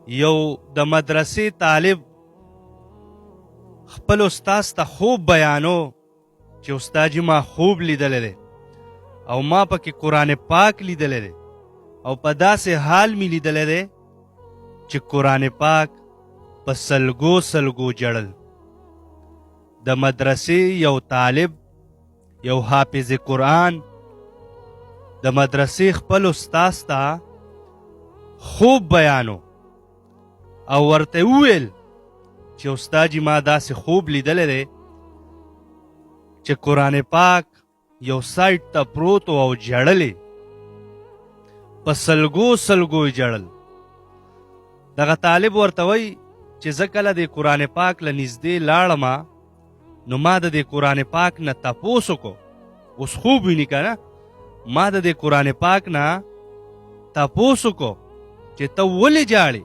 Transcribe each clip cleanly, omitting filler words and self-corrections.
یو د مدرسې طالب خپل استاذ ته خوب بیانو چې استاد جي ما خوب لیدلی دی او ما پکې قرآن پاک لیدلی دی او په داسې حال می لیدلی دی چې قرآن پاک په سلګو سلګو جړل. د مدرسې یو طالب یو حافظ قرآن د مدرسې خپل استاذ ته خوب بیانو او ورته وویل چې استاد جي ما داسې خوب لیدلی دی چې قرآن پاک یو سایډ ته پروت او جړلې په سلګو سلګو یې جړل. دغه طالب ورته وایي چې زه کله د قرآن پاک له نږدې لاړم نو ما د دې قرآن پاک نه تپوس وکړو. اوس خوب ویني که نه، ما د دې قرآن پاک نه تپوس وکړو چې ته ولې جاړې؟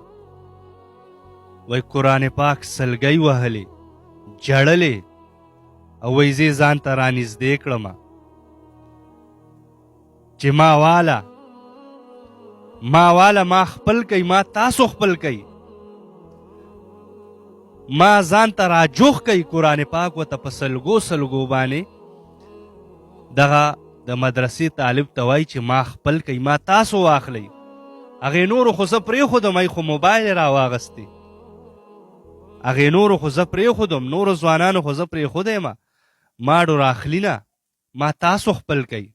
وای قرآن پاک سلګۍ وهلې جړلې او وای زه ځان ته رانږدې کړم چې ما والا ما خپل کوي، ما تاسو خپل کوي، ما ځان ته راجوخ کوي قرآن پاک ورته په سلګو سلګو باندې. دغه د مدرسې طالب ته وایي چې ما خپل کوي، ما تاسو واخلئ. هغې نورو خو زه پرېښودم، ای خو موبایل یې راواغستې. هغې نورو خو زه پرېښودم، نورو ځوانانو خو زه پرېښودی ما ډو راخلي نه، ما تاسو خپل کوي.